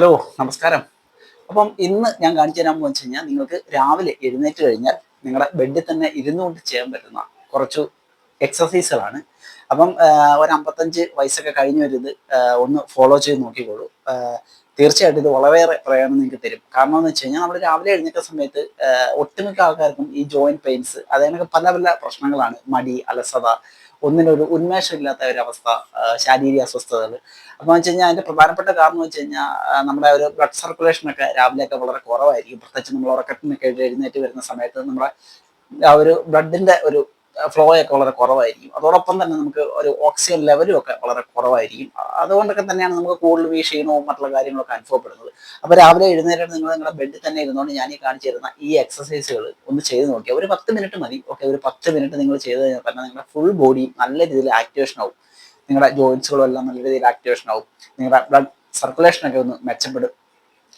Hello, നമസ്കാരം. അപ്പം ഇന്ന് ഞാൻ കാണിച്ചു തരാൻ പോകുന്നത് വെച്ച് കഴിഞ്ഞാൽ നിങ്ങൾക്ക് രാവിലെ എഴുന്നേറ്റ് കഴിഞ്ഞാൽ നിങ്ങളുടെ ബെഡിൽ തന്നെ ഇരുന്നുകൊണ്ട് ചെയ്യാൻ പറ്റുന്ന കുറച്ചു എക്സസൈസുകളാണ്. അപ്പം ഒരു 55 വയസ്സൊക്കെ കഴിഞ്ഞവരിത് ഒന്ന് ഫോളോ ചെയ്ത് നോക്കിക്കോളൂ. തീർച്ചയായിട്ടും ഇത് വളരെയേറെ പ്രയോജനം നിങ്ങൾക്ക് തരും. കാരണം എന്ന് വെച്ച് കഴിഞ്ഞാൽ നമ്മൾ രാവിലെ എഴുന്നേറ്റ സമയത്ത് ഒട്ടുമിക്ക ആൾക്കാർക്കും ഈ ജോയിന്റ് പെയിൻസ് അതായത് പല പല പ്രശ്നങ്ങളാണ്. മടി, അലസത, ഒന്നിനൊരു ഉന്മേഷം ഇല്ലാത്ത ഒരവസ്ഥ, ശാരീരിക അസ്വസ്ഥതകൾ. അപ്പോൾ വെച്ച് കഴിഞ്ഞാൽ അതിന്റെ പ്രധാനപ്പെട്ട കാരണം എന്ന് വെച്ച് കഴിഞ്ഞാൽ നമ്മുടെ ഒരു ബ്ലഡ് സർക്കുലേഷൻ ഒക്കെ രാവിലെയൊക്കെ വളരെ കുറവായിരിക്കും. പ്രത്യേകിച്ച് നമ്മൾ ഉറക്കത്തിനൊക്കെ എഴുന്നേറ്റ് വരുന്ന സമയത്ത് നമ്മുടെ ആ ഒരു ബ്ലഡിന്റെ ഒരു ഫ്ലോ ഒക്കെ വളരെ കുറവായിരിക്കും. അതോടൊപ്പം തന്നെ നമുക്ക് ഒരു ഓക്സിജൻ ലെവലും ഒക്കെ വളരെ കുറവായിരിക്കും. അതുകൊണ്ടൊക്കെ തന്നെയാണ് നമുക്ക് കൂടുതൽ ഈ ക്ഷീണവും മറ്റുള്ള കാര്യങ്ങളൊക്കെ അനുഭവപ്പെടുന്നത്. അപ്പോൾ രാവിലെ എഴുന്നേറ്റ് നിങ്ങൾ നിങ്ങളുടെ ബെഡിൽ തന്നെ ഇരുന്നുകൊണ്ട് ഞാൻ ഈ കാണിച്ചു തരുന്ന ഈ എക്സസൈസുകൾ ഒന്ന് ചെയ്ത് നോക്കിയാൽ ഒരു 10 മിനിറ്റ് മതി. ഓക്കെ, ഒരു 10 മിനിറ്റ് നിങ്ങൾ ചെയ്ത് കഴിഞ്ഞാൽ തന്നെ നിങ്ങളുടെ ഫുൾ ബോഡി നല്ല രീതിയിൽ ആക്ടിവേഷൻ ആവും. നിങ്ങളുടെ ജോയിന്റ്സുകളും എല്ലാം നല്ല രീതിയിൽ ആക്ടിവേഷൻ ആവും. നിങ്ങളുടെ ബ്ലഡ് സർക്കുലേഷൻ ഒക്കെ ഒന്ന് മെച്ചപ്പെടും.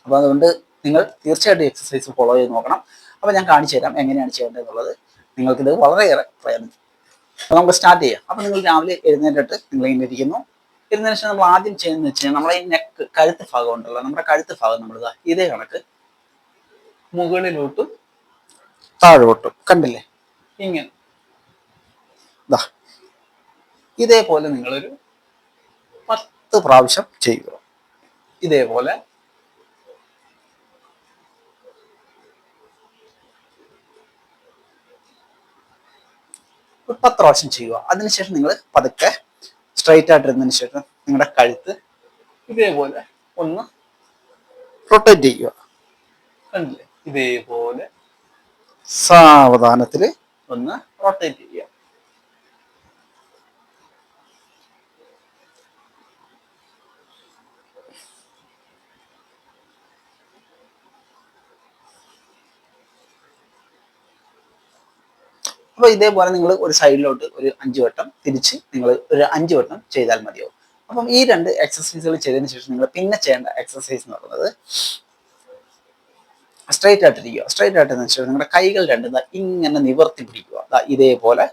അപ്പോൾ അതുകൊണ്ട് നിങ്ങൾ തീർച്ചയായിട്ടും എക്സസൈസ് ഫോളോ ചെയ്ത് നോക്കണം. അപ്പോൾ ഞാൻ കാണിച്ചു തരാം എങ്ങനെയാണ് ചെയ്യേണ്ടത് എന്നുള്ളത്. നിങ്ങൾക്കിത് വളരെയേറെ പ്രയോജനം. അപ്പോൾ നമുക്ക് സ്റ്റാർട്ട് ചെയ്യാം. അപ്പോൾ നിങ്ങൾ രാവിലെ എഴുന്നേറ്റിട്ട് നിങ്ങൾ ഇങ്ങനെ ഇരിക്കുന്നു. ഇരുന്നതിന് ശേഷം നമ്മൾ ആദ്യം ചെയ്യുന്നത് വെച്ച് കഴിഞ്ഞാൽ നമ്മളെ ഈ നെക്ക് കഴുത്ത് ഭാഗം ഉണ്ടല്ലോ, നമ്മുടെ കഴുത്ത് ഭാഗം നമ്മൾ ഇതേ കണക്ക് മുകളിലോട്ടും താഴോട്ടും കണ്ടില്ലേ, ഇങ്ങനെ ദാ ഇതേപോലെ നിങ്ങളൊരു 10 പ്രാവശ്യം ചെയ്യുക. ഇതേപോലെ ഒരു 10 പ്രാവശ്യം ചെയ്യുക. അതിനുശേഷം നിങ്ങൾ പതുക്കെ സ്ട്രൈറ്റ് ആയിട്ടിരുന്നതിന് ശേഷം നിങ്ങളുടെ കഴുത്ത് ഇതേപോലെ ഒന്ന് റൊട്ടേറ്റ് ചെയ്യുക. കണ്ടില്ലേ, ഇതേപോലെ സാവധാനത്തിൽ ഒന്ന് റൊട്ടേറ്റ് ചെയ്യുക. അപ്പോൾ ഇതേപോലെ നിങ്ങൾ ഒരു സൈഡിലോട്ട് ഒരു 5 വട്ടം തിരിച്ച് നിങ്ങൾ ഒരു 5 വട്ടം ചെയ്താൽ മതിയാവും. അപ്പം ഈ 2 എക്സസൈസുകൾ ചെയ്തതിന് ശേഷം നിങ്ങൾ പിന്നെ ചെയ്യേണ്ട എക്സസൈസ് എന്ന് പറയുന്നത് സ്ട്രൈറ്റ് ആയിട്ടിരിക്കുക. സ്ട്രൈറ്റ് ആയിട്ടിരുന്ന ശേഷം നിങ്ങളുടെ കൈകൾ രണ്ടും ഇങ്ങനെ നിവർത്തി പിടിക്കുക. ഇതേപോലെ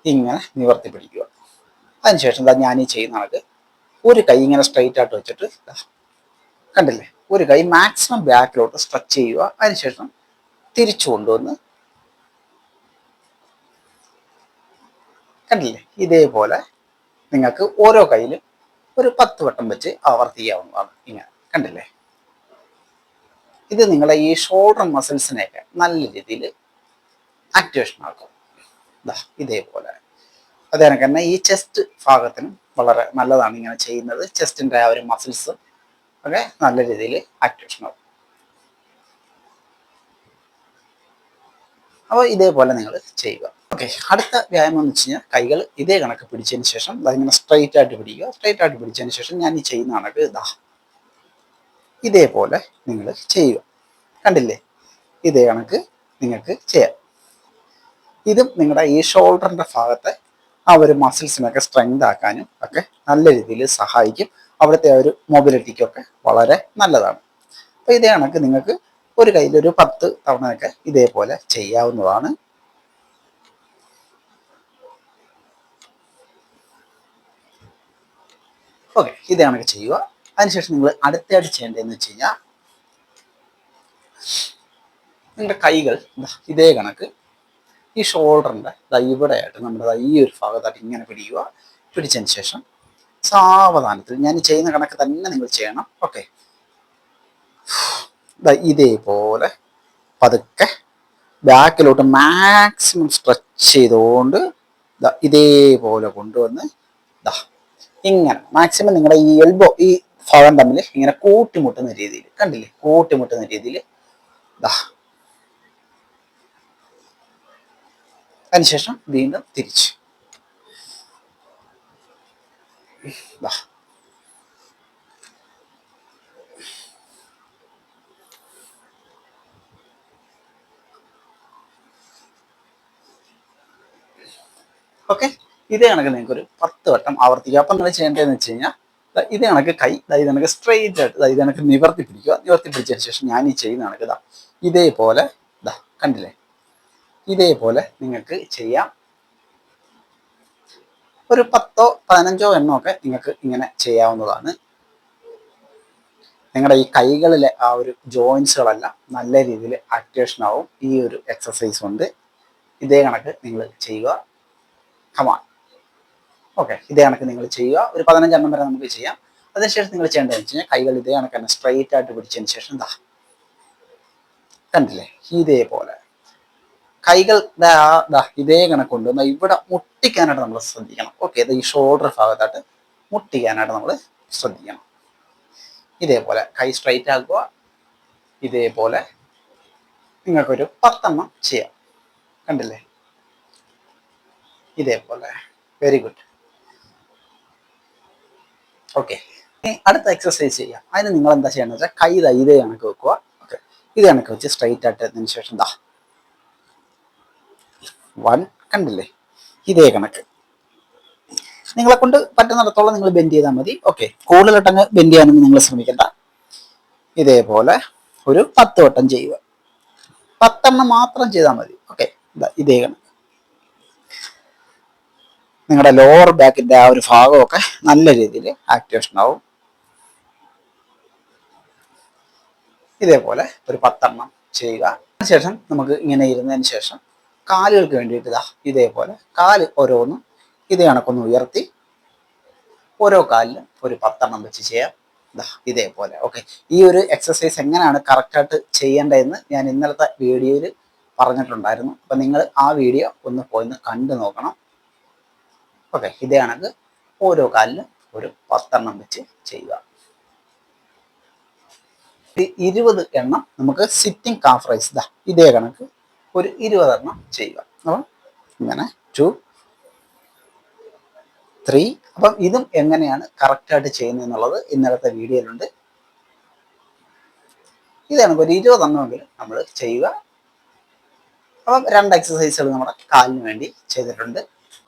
ഇങ്ങനെ നിവർത്തി പിടിക്കുക. അതിനുശേഷം ഞാൻ ഈ ചെയ്യുന്ന ആൾക്ക് ഒരു കൈ ഇങ്ങനെ സ്ട്രൈറ്റ് ആയിട്ട് വെച്ചിട്ട് കണ്ടില്ലേ, ഒരു കൈ മാക്സിമം ബാക്കിലോട്ട് സ്ട്രെച്ച് ചെയ്യുക. അതിനുശേഷം തിരിച്ചു കൊണ്ടുവന്ന് കണ്ടില്ലേ, ഇതേപോലെ നിങ്ങൾക്ക് ഓരോ കയ്യിലും ഒരു 10 വട്ടം വെച്ച് ആവർത്തിക്കാവുന്നതാണ്. ഇങ്ങനെ കണ്ടില്ലേ, ഇത് നിങ്ങളെ ഈ ഷോൾഡർ മസിൽസിനെയൊക്കെ നല്ല രീതിയിൽ ആക്ടിവേഷൻ ആക്കും. ഇതേപോലെ അതേ കണക്ക് തന്നെ ഈ ചെസ്റ്റ് ഭാഗത്തിനും വളരെ നല്ലതാണ് ഇങ്ങനെ ചെയ്യുന്നത്. ചെസ്റ്റിന്റെ ആ ഒരു മസിൽസ് ഒക്കെ നല്ല രീതിയിൽ ആക്ടിവേഷൻ ആവും. അപ്പോൾ ഇതേപോലെ നിങ്ങൾ ചെയ്യുക. ഓക്കെ, അടുത്ത വ്യായാമം എന്ന് വെച്ച് കഴിഞ്ഞാൽ കൈകൾ ഇതേ കണക്ക് പിടിച്ചതിന് ശേഷം അതിങ്ങനെ സ്ട്രൈറ്റ് ആയിട്ട് പിടിക്കുക. സ്ട്രൈറ്റ് ആയിട്ട് പിടിച്ചതിന് ശേഷം ഞാൻ ഈ ചെയ്യുന്ന കണക്ക് ഇതേപോലെ നിങ്ങൾ ചെയ്യുക. കണ്ടില്ലേ, ഇതേ കണക്ക് നിങ്ങൾക്ക് ചെയ്യാം. ഇതും നിങ്ങളുടെ ഈ ഷോൾഡറിന്റെ ഭാഗത്തെ ആ ഒരു മസിൽസിനൊക്കെ സ്ട്രെങ്ത് ആക്കാനും ഒക്കെ നല്ല രീതിയിൽ സഹായിക്കും. അവിടുത്തെ ആ ഒരു മൊബിലിറ്റിക്കൊക്കെ വളരെ നല്ലതാണ്. അപ്പോൾ ഇതേ കണക്ക് നിങ്ങൾക്ക് ഒരു കയ്യിൽ ഒരു 10 തവണയൊക്കെ ഇതേപോലെ ചെയ്യാവുന്നതാണ്. ഓക്കെ, ഇതേ കണക്ക് ചെയ്യുക. അതിനുശേഷം നിങ്ങൾ അടുത്തായിട്ട് ചെയ്യേണ്ടതെന്ന് വെച്ച് കഴിഞ്ഞാൽ നിങ്ങളുടെ കൈകൾ ഇതേ കണക്ക് ഈ ഷോൾഡറിൻ്റെ ഇവിടെയായിട്ട് നമ്മുടെ ഈ ഒരു ഭാഗത്തായിട്ട് ഇങ്ങനെ പിടിക്കുക. പിടിച്ചതിന് ശേഷം സാവധാനത്തിൽ ഞാൻ ചെയ്യുന്ന കണക്ക് തന്നെ നിങ്ങൾ ചെയ്യണം. ഓക്കെ, ഇതേപോലെ പതുക്കെ ബാക്കിലോട്ട് മാക്സിമം സ്ട്രെച്ച് ചെയ്തുകൊണ്ട് ഇതേപോലെ കൊണ്ടുവന്ന് ഇങ്ങനെ മാക്സിമം നിങ്ങളുടെ ഈ എൽബോ ഈ ഭാഗം തമ്മിൽ ഇങ്ങനെ കൂട്ടിമുട്ടുന്ന രീതിയിൽ കണ്ടില്ലേ, കൂട്ടിമുട്ടുന്ന രീതിയിൽ അതിനുശേഷം വീണ്ടും തിരിച്ച് ഓക്കെ, ഇതേ കണക്ക് നിങ്ങൾക്ക് ഒരു 10 വട്ടം ആവർത്തിക്കുക. അപ്പം നിങ്ങൾ ചെയ്യേണ്ടതെന്ന് വെച്ച് കഴിഞ്ഞാൽ ഇതേ കണക്ക് കൈ ഇത് കണക്ക് സ്ട്രെയിറ്റ് ആയിട്ട് ഇത് കണക്ക് നിവർത്തി പിടിക്കുക. നിവർത്തി പിടിച്ചതിന് ശേഷം ഞാൻ ഈ ചെയ്യുന്ന കണക്ക് ഇതേപോലെ കണ്ടില്ലേ, ഇതേപോലെ നിങ്ങൾക്ക് ചെയ്യാം. ഒരു 10ഓ 15ഓ എണ്ണമൊക്കെ നിങ്ങൾക്ക് ഇങ്ങനെ ചെയ്യാവുന്നതാണ്. നിങ്ങളുടെ ഈ കൈകളിലെ ആ ഒരു ജോയിൻസുകളെല്ലാം നല്ല രീതിയിൽ ആക്ടിവേഷൻ ആവും ഈ ഒരു എക്സസൈസ് കൊണ്ട്. ഇതേ കണക്ക് നിങ്ങൾ ചെയ്യുക. കമാൺ. ഓക്കെ, ഇതേ കണക്ക് നിങ്ങൾ ചെയ്യുക. ഒരു 15 എണ്ണം വരെ നമുക്ക് ചെയ്യാം. അതിനുശേഷം നിങ്ങൾ ചെയ്യേണ്ടതെന്ന് വെച്ച് കഴിഞ്ഞാൽ കൈകൾ ഇതേ കണക്ക് തന്നെ സ്ട്രൈറ്റ് ആയിട്ട് പിടിച്ചതിന് ശേഷം കണ്ടില്ലേ, ഇതേപോലെ കൈകൾ ഇതേ കണക്കുണ്ട് ഇവിടെ മുട്ടിക്കാനായിട്ട് നമ്മൾ ശ്രദ്ധിക്കണം. ഓക്കെ, ഇത് ഈ ഷോൾഡർ ഭാഗത്തായിട്ട് മുട്ടിക്കാനായിട്ട് നമ്മൾ ശ്രദ്ധിക്കണം. ഇതേപോലെ കൈ സ്ട്രൈറ്റ് ആക്കുക. ഇതേപോലെ നിങ്ങൾക്കൊരു 10 എണ്ണം ചെയ്യാം. കണ്ടില്ലേ, ഇതേപോലെ. Very good. ഓക്കെ, അടുത്ത എക്സസൈസ് ചെയ്യാം. അതിന് നിങ്ങൾ എന്താ ചെയ്യണമെന്ന് വെച്ചാൽ കൈ ഇതേ കണക്ക് വെക്കുക. ഓക്കെ, ഇത് കണക്ക് വെച്ച് സ്ട്രൈറ്റ് ആയിട്ട് അതിന് ശേഷം 1. കണ്ടില്ലേ, ഇതേ കണക്ക് നിങ്ങളെ കൊണ്ട് പറ്റുന്നിടത്തോളം നിങ്ങൾ ബെൻഡ് ചെയ്താൽ മതി. ഓക്കെ, കൂടുതലിട്ടങ്ങ് ബെൻഡ് ചെയ്യാനൊന്നും നിങ്ങൾ ശ്രമിക്കണ്ട. ഇതേപോലെ ഒരു 10 വട്ടം ചെയ്യുക. 10 എണ്ണം മാത്രം ചെയ്താൽ മതി. ഓക്കെ, ഇതേ കണക്ക് നിങ്ങളുടെ ലോവർ ബാക്കിന്റെ ആ ഒരു ഭാഗമൊക്കെ നല്ല രീതിയിൽ ആക്ടിവേഷൻ ആവും. ഇതേപോലെ ഒരു 10 എണ്ണം ചെയ്യുക. അതിനുശേഷം നമുക്ക് ഇങ്ങനെ ഇരുന്നതിന് ശേഷം കാലുകൾക്ക് വേണ്ടിയിട്ട് ഇതേപോലെ കാല് ഓരോന്നും ഇതേ കണക്കൊന്ന് ഉയർത്തി ഓരോ കാലിലും ഒരു 10 എണ്ണം വെച്ച് ചെയ്യാം. ഇതേപോലെ. ഓക്കെ, ഈ ഒരു എക്സസൈസ് എങ്ങനെയാണ് കറക്റ്റായിട്ട് ചെയ്യേണ്ടതെന്ന് ഞാൻ ഇന്നലത്തെ വീഡിയോയിൽ പറഞ്ഞിട്ടുണ്ടായിരുന്നു. അപ്പം നിങ്ങൾ ആ വീഡിയോ ഒന്ന് പോയി കണ്ടു നോക്കണം. ഓക്കെ, ഇതേ കണക്ക് ഓരോ കാലിലും ഒരു 10 എണ്ണം വെച്ച് ചെയ്യുക. 20 എണ്ണം നമുക്ക് സിറ്റിംഗ് കാഫ് റൈസ് ഇതേ കണക്ക് ഒരു 20 എണ്ണം ചെയ്യുക. അപ്പം ഇങ്ങനെ 2, 3. അപ്പം ഇതും എങ്ങനെയാണ് കറക്റ്റായിട്ട് ചെയ്യുന്നത് എന്നുള്ളത് ഇന്നലത്തെ വീഡിയോയിലുണ്ട്. ഇതാണ് ഒരു 20 എണ്ണമെങ്കിലും നമ്മൾ ചെയ്യുക. അപ്പം 2 എക്സസൈസുകൾ നമ്മുടെ കാലിന് വേണ്ടി ചെയ്തിട്ടുണ്ട്.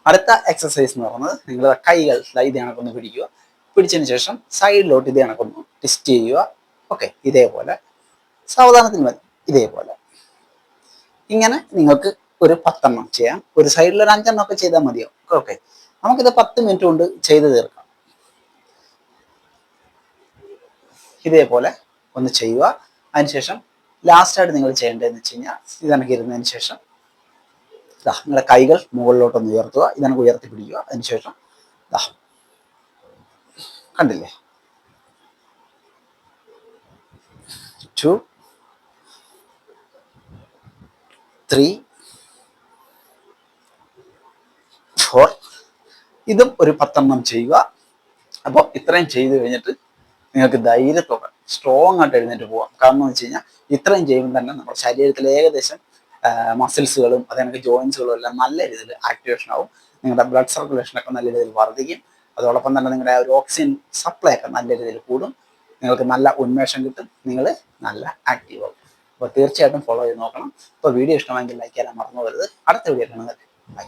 അടുത്ത എക്സസൈസ് എന്ന് പറയുന്നത് നിങ്ങളുടെ കൈകൾ ഇതേ കണക്കൊന്ന് പിടിക്കുക. പിടിച്ചതിന് ശേഷം സൈഡിലോട്ട് ഇതേ കണക്കൊന്ന് ട്വിസ്റ്റ് ചെയ്യുക. ഓക്കെ, ഇതേപോലെ സാവധാനത്തിൽ മതി. ഇതേപോലെ ഇങ്ങനെ നിങ്ങൾക്ക് ഒരു 10 എണ്ണം ചെയ്യാം. ഒരു സൈഡിൽ ഒരു 5 എണ്ണം ഒക്കെ ചെയ്താൽ മതിയോ? ഓക്കെ, നമുക്കിത് 10 മിനിറ്റ് കൊണ്ട് ചെയ്ത് തീർക്കാം. ഇതേപോലെ ഒന്ന് ചെയ്യുക. അതിനുശേഷം ലാസ്റ്റായിട്ട് നിങ്ങൾ ചെയ്യേണ്ടതെന്ന് വെച്ച് കഴിഞ്ഞാൽ ഇതണക്ക് ഇരുന്നതിന് ശേഷം നിങ്ങളുടെ കൈകൾ മുകളിലോട്ടൊന്ന് ഉയർത്തുക. ഇതണക്ക് ഉയർത്തി പിടിക്കുക. അതിനുശേഷം കണ്ടില്ലേ, 2, 3, 4. ഇതും ഒരു 10 എണ്ണം ചെയ്യുക. അപ്പോൾ ഇത്രയും ചെയ്ത് കഴിഞ്ഞിട്ട് നിങ്ങൾക്ക് ധൈര്യത്തോടെ സ്ട്രോങ് ആയിട്ട് എഴുന്നേറ്റ് പോകാം. കാരണം എന്ന് വെച്ച് കഴിഞ്ഞാൽ ഇത്രയും ചെയ്യുമ്പോൾ തന്നെ നമ്മുടെ ശരീരത്തിലെ ഏകദേശം മസിൽസുകളും അതേക്ക് ജോയിൻസുകളും എല്ലാം നല്ല രീതിയിൽ ആക്ടിവേഷൻ ആവും. നിങ്ങളുടെ ബ്ലഡ് സർക്കുലേഷൻ ഒക്കെ നല്ല രീതിയിൽ വർദ്ധിക്കും. അതോടൊപ്പം തന്നെ നിങ്ങളുടെ ഒരു ഓക്സിജൻ സപ്ലൈ ഒക്കെ നല്ല രീതിയിൽ കൂടും. നിങ്ങൾക്ക് നല്ല ഉന്മേഷം കിട്ടും. നിങ്ങൾ നല്ല ആക്റ്റീവ് ആവും. അപ്പോൾ തീർച്ചയായിട്ടും ഫോളോ ചെയ്ത് നോക്കണം. അപ്പോൾ വീഡിയോ ഇഷ്ടമെങ്കിൽ ലൈക്ക് ചെയ്യാൻ മറന്നു പോകരുത്. അടുത്ത വീഡിയോ കാണുന്നത്. ബൈ.